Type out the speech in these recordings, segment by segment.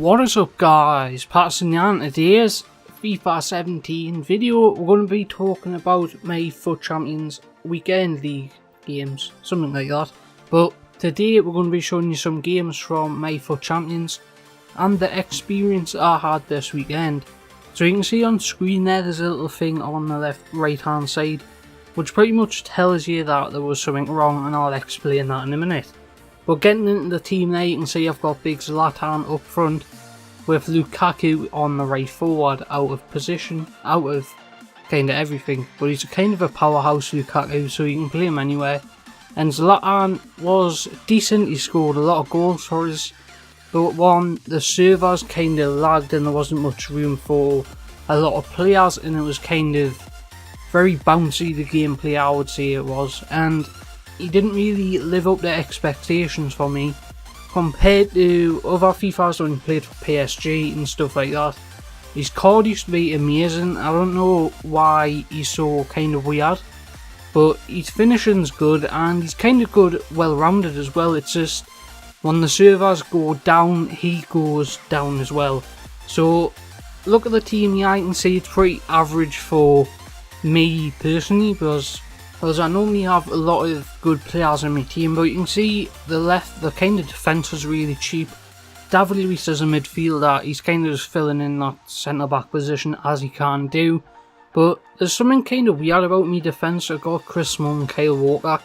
What is up guys, Patterson here, and today's FIFA 17 video we're going to be talking about my FUT Champions Weekend League games, something like that. But today we're going to be showing you some games from my FUT Champions and the experience I had this weekend. So you can see on screen there's a little thing on the right hand side which pretty much tells you that there was something wrong, and I'll explain that in a minute. But getting into the team there, you can see I've got Big Zlatan up front with Lukaku on the right forward, out of position, out of kind of everything. But he's kind of a powerhouse, Lukaku, so you can play him anywhere. And Zlatan was decent, he scored a lot of goals for us. But the servers kind of lagged and there wasn't much room for a lot of players, and it was kind of very bouncy, the gameplay I would say it was. And he didn't really live up to expectations for me compared to other FIFAs when he played for PSG and stuff like that. His card used to be amazing. I don't know why he's so kind of weird, but his finishing's good and he's kind of good, well rounded as well. It's just when the servers go down, he goes down as well. So look at the team here, I can see it's pretty average for me personally, because I normally have a lot of good players in my team. But you can see the kind of defence is really cheap. David Luiz as a midfielder, he's kind of just filling in that centre back position as he can do. But there's something kind of weird about me defence. I've got Chris Smalling and Kyle Walker,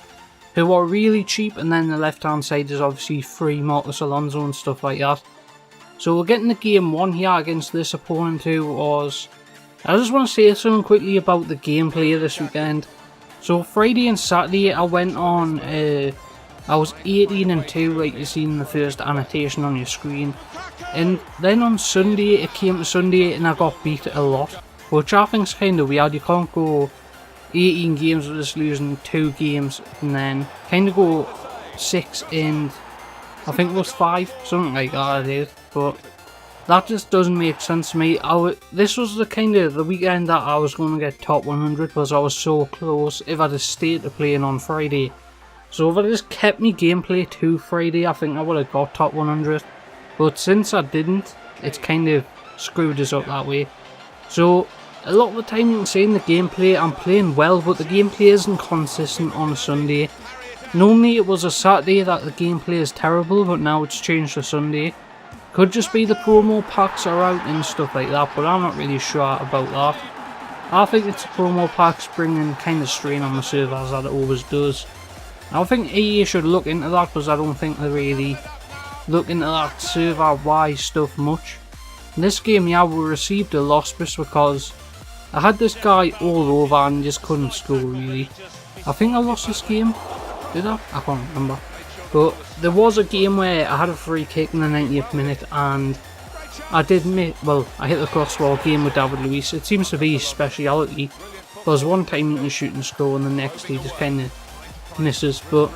who are really cheap, and then the left hand side is obviously free Marcos Alonso and stuff like that. So we're getting the game 1 here against this opponent who was... I just want to say something quickly about the gameplay this weekend. So Friday and Saturday I went on, I was 18-2 like you see in the first annotation on your screen. And then on Sunday, it came to Sunday and I got beat a lot, which I think is kind of weird. You can't go 18 games with just losing 2 games and then kind of go 6 and I think it was 5, something like that I did. But that just doesn't make sense to me. This was the kind of the weekend that I was going to get top 100 because I was so close if I'd have stayed to playing on Friday. So if I just kept me gameplay to Friday, I think I would have got top 100. But since I didn't, it's kind of screwed us up that way. So a lot of the time you can see in the gameplay I'm playing well, but the gameplay isn't consistent on a Sunday. Normally it was a Saturday that the gameplay is terrible, but now it's changed to Sunday. Could just be the promo packs are out and stuff like that, but I'm not really sure about that. I think it's the promo packs bringing kind of strain on the servers that it always does. I think EA should look into that, because I don't think they really look into that server-wise stuff much. In this game, yeah, we received a loss just because I had this guy all over and just couldn't score really. I think I lost this game. Did I? I can't remember. But there was a game where I had a free kick in the 90th minute and I did I hit the crossbar game with David Luiz. It seems to be his speciality. There's one time he can shoot and score and the next he just kind of misses. But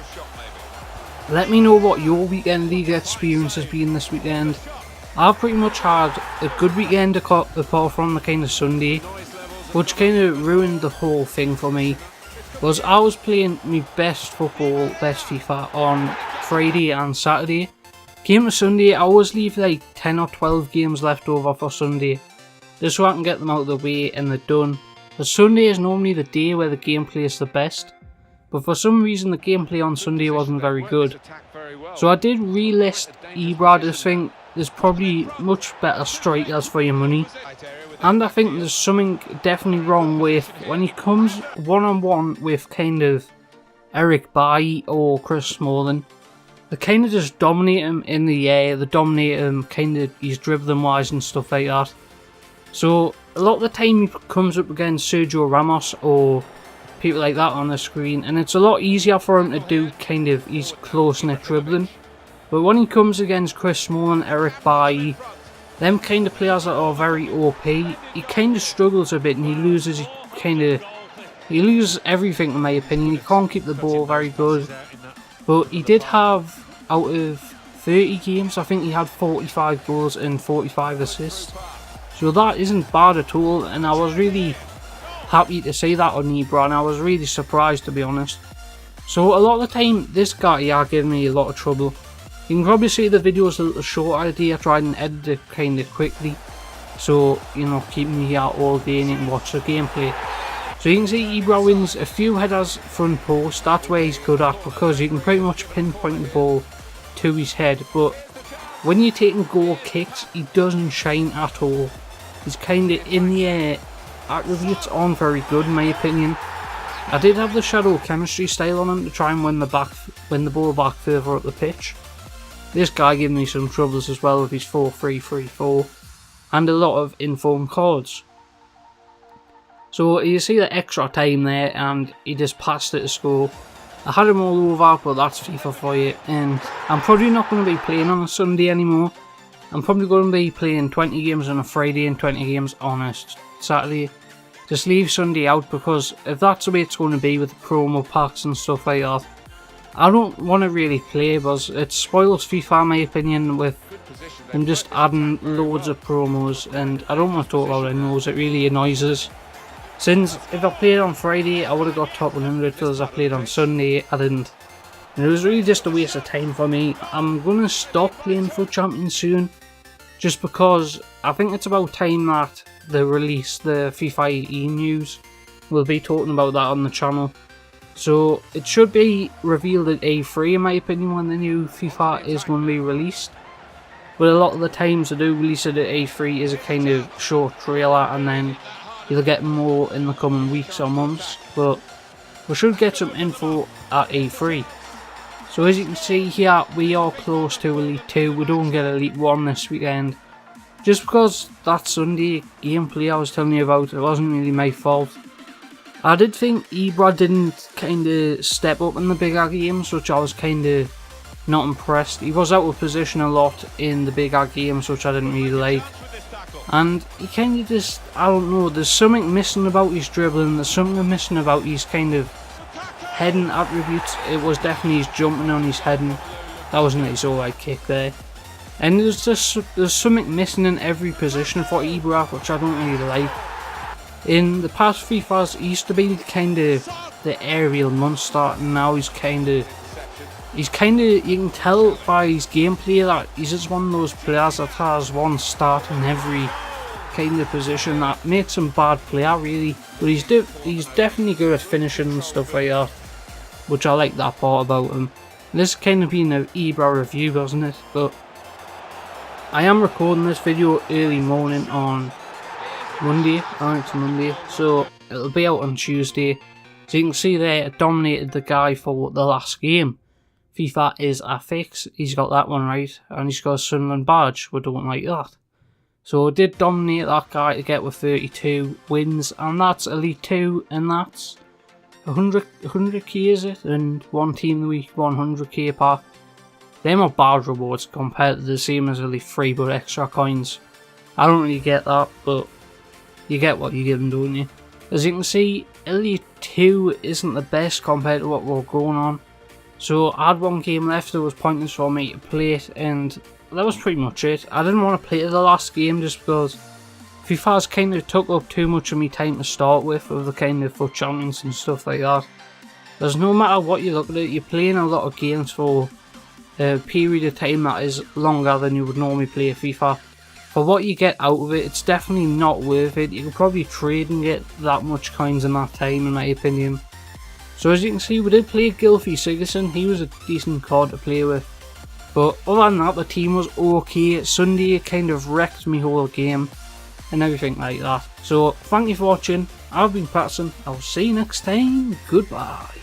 let me know what your weekend league experience has been this weekend. I've pretty much had a good weekend apart from the kind of Sunday, which kind of ruined the whole thing for me. Was I was playing my best football, best FIFA on Friday and Saturday. Came to Sunday, I always leave like 10 or 12 games left over for Sunday, just so I can get them out of the way and they're done. The Sunday is normally the day where the gameplay is the best, but for some reason the gameplay on Sunday wasn't very good. So I did relist Ibra. I just think there's probably much better strikers for your money. And I think there's something definitely wrong with when he comes one-on-one with kind of Eric Bailly or Chris Smalling. They kind of just dominate him in the air, they dominate him kind of his dribbling wise and stuff like that. So a lot of the time he comes up against Sergio Ramos or people like that on the screen, and it's a lot easier for him to do kind of his close-knit dribbling. But when he comes against Chris Smalling, Eric Bailly, them kind of players that are very OP, he kind of struggles a bit and he loses everything in my opinion. He can't keep the ball very good. But he did have, out of 30 games, I think he had 45 goals and 45 assists. So that isn't bad at all, and I was really happy to see that on Ibra, and I was really surprised to be honest. So a lot of the time this guy here gave me a lot of trouble. You can probably see the video's a little short idea. I tried and edit it kind of quickly, so you know, keeping me here all day and you can watch the gameplay. So you can see Ibra wins a few headers front post. That's where he's good at, because you can pretty much pinpoint the ball to his head, but when you're taking goal kicks, he doesn't shine at all. He's kind of in the air. Attributes aren't very good in my opinion. I did have the shadow chemistry style on him to try and win the ball back further up the pitch. This guy gave me some troubles as well with his 4-3-3-4 and a lot of informed cards. So you see the extra time there, and he just passed it to score. I had him all over, but that's FIFA for you, and I'm probably not going to be playing on a Sunday anymore. I'm probably going to be playing 20 games on a Friday and 20 games on a Saturday. Just leave Sunday out, because if that's the way it's going to be with the promo packs and stuff like that, I don't want to really play, because it spoils FIFA in my opinion with them just adding loads of promos, and I don't want to talk about any of those. It really annoys us. Since if I played on Friday I would have got top 100, because I played on Sunday I didn't. And it was really just a waste of time for me. I'm going to stop playing FUT Champions soon, just because I think it's about time that they release the FIFA 18 news. We'll be talking about that on the channel. So it should be revealed at A3 in my opinion when the new FIFA is going to be released. But a lot of the times they do release it at A3 as a kind of short trailer, and then you'll get more in the coming weeks or months. But we should get some info at A3. So as you can see here, we are close to Elite 2. We don't get Elite 1 this weekend. Just because that Sunday gameplay I was telling you about, it wasn't really my fault. I did think Ibra didn't kind of step up in the bigger games, which I was kind of not impressed. He was out of position a lot in the bigger games, which I didn't really like. And he kind of just, I don't know, there's something missing about his dribbling, there's something missing about his kind of heading attributes. It was definitely his jumping on his heading. That wasn't his alright kick there. And there's something missing in every position for Ibra, which I don't really like. In the past FIFAs, he used to be kind of the aerial monster, and now he's kind of, you can tell by his gameplay that he's just one of those players that has one start in every kind of position. That makes him a bad player really, but he's definitely good at finishing and stuff like that, which I like that part about him. This kind of been an Ibra review, doesn't it? But I am recording this video early morning on Monday, it's Monday, so it'll be out on Tuesday. So you can see there, it dominated the guy for the last game. FIFA is a fix, he's got that one right, and he's got a Sunderland badge. We don't like that. So it did dominate that guy to get with 32 wins, and that's Elite 2, and that's 100k is it? And one team of the week 100k pack. Them are bad rewards compared to the same as Elite 3 but extra coins. I don't really get that, but you get what you give them, don't you? As you can see, Elite 2 isn't the best compared to what we're going on. So I had one game left, it was pointless for me to play it, and that was pretty much it. I didn't want to play the last game just because FIFA's kind of took up too much of my time to start with the kind of FUT Champions and stuff like that. There's no matter what you look at it, you're playing a lot of games for a period of time that is longer than you would normally play FIFA. For what you get out of it, it's definitely not worth it. You could probably trade and get that much coins in that time, in my opinion. So as you can see, we did play Gylfi Sigurdsson. He was a decent card to play with. But other than that, the team was okay. Sunday kind of wrecked me whole game and everything like that. So thank you for watching. I've been Patterson. I'll see you next time. Goodbye.